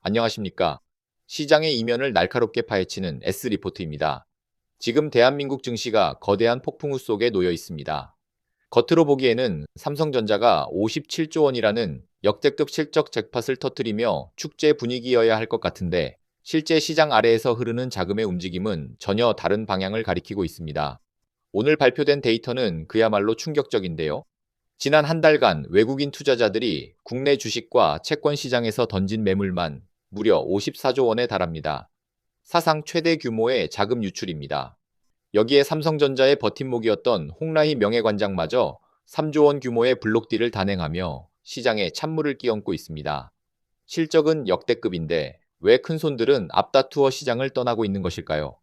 안녕하십니까. 시장의 이면을 날카롭게 파헤치는 S리포트입니다. 지금 대한민국 증시가 거대한 폭풍우 속에 놓여 있습니다. 겉으로 보기에는 삼성전자가 57조 원이라는 역대급 실적 잭팟을 터뜨리며 축제 분위기여야 할 것 같은데 실제 시장 아래에서 흐르는 자금의 움직임은 전혀 다른 방향을 가리키고 있습니다. 오늘 발표된 데이터는 그야말로 충격적인데요. 지난 한 달간 외국인 투자자들이 국내 주식과 채권 시장에서 던진 매물만 무려 54조 원에 달합니다. 사상 최대 규모의 자금 유출입니다. 여기에 삼성전자의 버팀목이었던 홍라희 명예관장마저 3조 원 규모의 블록딜을 단행하며 시장에 찬물을 끼얹고 있습니다. 실적은 역대급인데 왜 큰손들은 앞다투어 시장을 떠나고 있는 것일까요?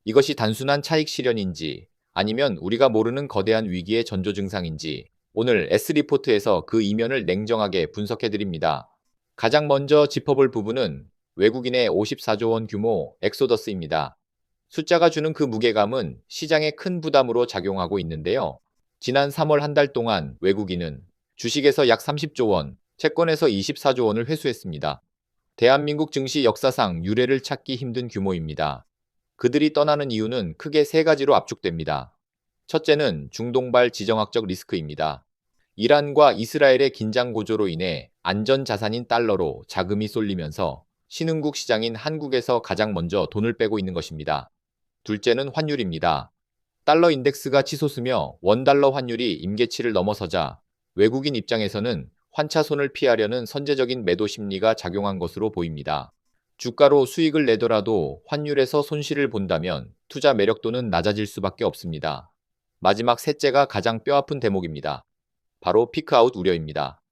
이것이 단순한 차익 실현인지 아니면 우리가 모르는 거대한 위기의 전조 증상인지 오늘 S리포트에서 그 이면을 냉정하게 분석해드립니다. 가장 먼저 짚어볼 부분은 외국인의 54조 원 규모 엑소더스입니다. 숫자가 주는 그 무게감은 시장에 큰 부담으로 작용하고 있는데요. 지난 3월 한 달 동안 외국인은 주식에서 약 30조 원, 채권에서 24조 원을 회수했습니다. 대한민국 증시 역사상 유례를 찾기 힘든 규모입니다. 그들이 떠나는 이유는 크게 세 가지로 압축됩니다. 첫째는 중동발 지정학적 리스크입니다. 이란과 이스라엘의 긴장 고조로 인해 안전 자산인 달러로 자금이 쏠리면서 신흥국 시장인 한국에서 가장 먼저 돈을 빼고 있는 것입니다. 둘째는 환율입니다. 달러 인덱스가 치솟으며 원달러 환율이 임계치를 넘어서자 외국인 입장에서는 환차손을 피하려는 선제적인 매도 심리가 작용한 것으로 보입니다. 주가로 수익을 내더라도 환율에서 손실을 본다면 투자 매력도는 낮아질 수밖에 없습니다. 마지막 셋째가 가장 뼈아픈 대목입니다. 바로 피크아웃 우려입니다.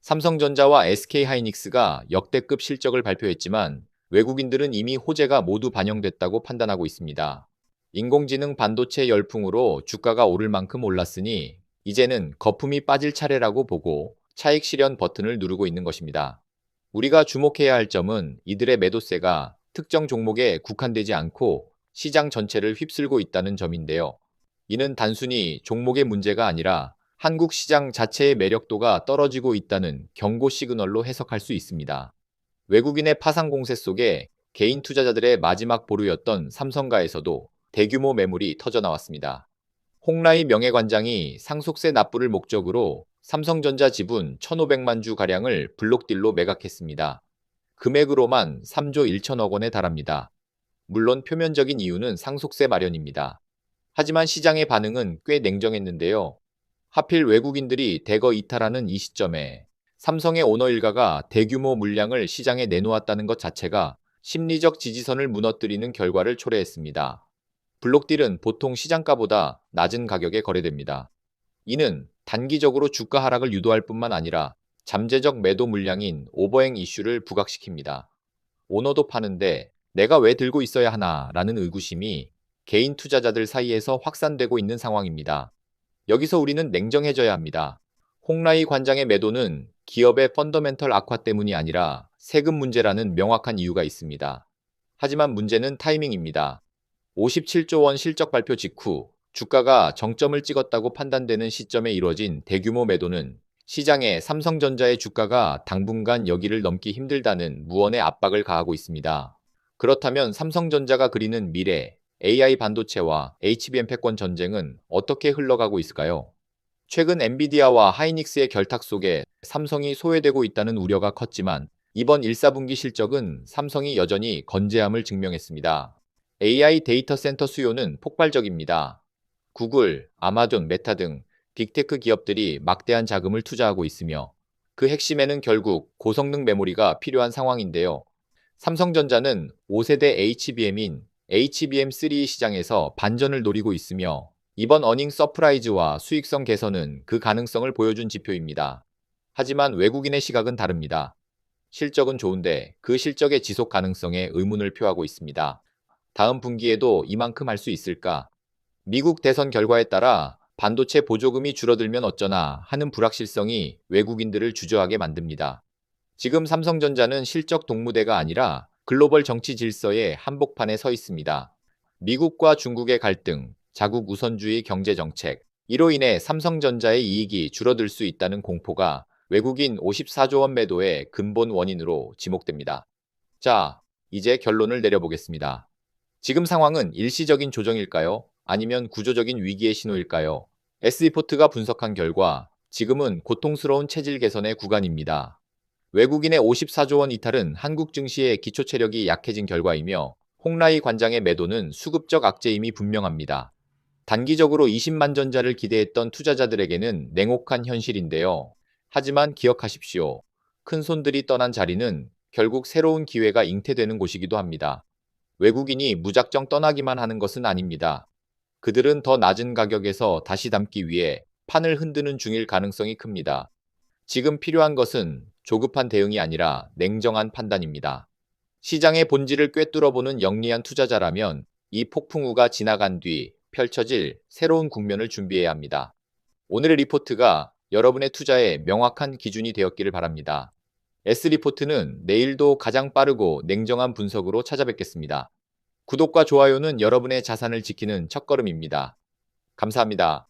삼성전자와 SK하이닉스가 역대급 실적을 발표했지만 외국인들은 이미 호재가 모두 반영됐다고 판단하고 있습니다. 인공지능 반도체 열풍으로 주가가 오를 만큼 올랐으니 이제는 거품이 빠질 차례라고 보고 차익 실현 버튼을 누르고 있는 것입니다. 우리가 주목해야 할 점은 이들의 매도세가 특정 종목에 국한되지 않고 시장 전체를 휩쓸고 있다는 점인데요. 이는 단순히 종목의 문제가 아니라 한국 시장 자체의 매력도가 떨어지고 있다는 경고 시그널로 해석할 수 있습니다. 외국인의 파상 공세 속에 개인 투자자들의 마지막 보루였던 삼성가에서도 대규모 매물이 터져나왔습니다. 홍라희 명예관장이 상속세 납부를 목적으로 삼성전자 지분 1,500만 주가량을 블록딜로 매각했습니다. 금액으로만 3조 1천억 원에 달합니다. 물론 표면적인 이유는 상속세 마련입니다. 하지만 시장의 반응은 꽤 냉정했는데요. 하필 외국인들이 대거 이탈하는 이 시점에 삼성의 오너 일가가 대규모 물량을 시장에 내놓았다는 것 자체가 심리적 지지선을 무너뜨리는 결과를 초래했습니다. 블록딜은 보통 시장가보다 낮은 가격에 거래됩니다. 이는 단기적으로 주가 하락을 유도할 뿐만 아니라 잠재적 매도 물량인 오버행 이슈를 부각시킵니다. 오너도 파는데 내가 왜 들고 있어야 하나라는 의구심이 개인 투자자들 사이에서 확산되고 있는 상황입니다. 여기서 우리는 냉정해져야 합니다. 홍라희 관장의 매도는 기업의 펀더멘털 악화 때문이 아니라 세금 문제라는 명확한 이유가 있습니다. 하지만 문제는 타이밍입니다. 57조 원 실적 발표 직후 주가가 정점을 찍었다고 판단되는 시점에 이뤄진 대규모 매도는 시장에 삼성전자의 주가가 당분간 여기를 넘기 힘들다는 무언의 압박을 가하고 있습니다. 그렇다면 삼성전자가 그리는 미래, AI 반도체와 HBM 패권 전쟁은 어떻게 흘러가고 있을까요? 최근 엔비디아와 하이닉스의 결탁 속에 삼성이 소외되고 있다는 우려가 컸지만 이번 1사분기 실적은 삼성이 여전히 건재함을 증명했습니다. AI 데이터 센터 수요는 폭발적입니다. 구글, 아마존, 메타 등 빅테크 기업들이 막대한 자금을 투자하고 있으며 그 핵심에는 결국 고성능 메모리가 필요한 상황인데요. 삼성전자는 5세대 HBM인 HBM3 시장에서 반전을 노리고 있으며 이번 어닝 서프라이즈와 수익성 개선은 그 가능성을 보여준 지표입니다. 하지만 외국인의 시각은 다릅니다. 실적은 좋은데 그 실적의 지속 가능성에 의문을 표하고 있습니다. 다음 분기에도 이만큼 할 수 있을까? 미국 대선 결과에 따라 반도체 보조금이 줄어들면 어쩌나 하는 불확실성이 외국인들을 주저하게 만듭니다. 지금 삼성전자는 실적 동무대가 아니라 글로벌 정치 질서의 한복판에 서 있습니다. 미국과 중국의 갈등, 자국 우선주의 경제 정책, 이로 인해 삼성전자의 이익이 줄어들 수 있다는 공포가 외국인 54조 원 매도의 근본 원인으로 지목됩니다. 자, 이제 결론을 내려보겠습니다. 지금 상황은 일시적인 조정일까요? 아니면 구조적인 위기의 신호일까요? S리포트가 분석한 결과 지금은 고통스러운 체질 개선의 구간입니다. 외국인의 54조 원 이탈은 한국 증시의 기초 체력이 약해진 결과이며 홍라이 관장의 매도는 수급적 악재임이 분명합니다. 단기적으로 20만 전자를 기대했던 투자자들에게는 냉혹한 현실인데요. 하지만 기억하십시오. 큰 손들이 떠난 자리는 결국 새로운 기회가 잉태되는 곳이기도 합니다. 외국인이 무작정 떠나기만 하는 것은 아닙니다. 그들은 더 낮은 가격에서 다시 담기 위해 판을 흔드는 중일 가능성이 큽니다. 지금 필요한 것은 조급한 대응이 아니라 냉정한 판단입니다. 시장의 본질을 꿰뚫어보는 영리한 투자자라면 이 폭풍우가 지나간 뒤 펼쳐질 새로운 국면을 준비해야 합니다. 오늘의 리포트가 여러분의 투자에 명확한 기준이 되었기를 바랍니다. S리포트는 내일도 가장 빠르고 냉정한 분석으로 찾아뵙겠습니다. 구독과 좋아요는 여러분의 자산을 지키는 첫걸음입니다. 감사합니다.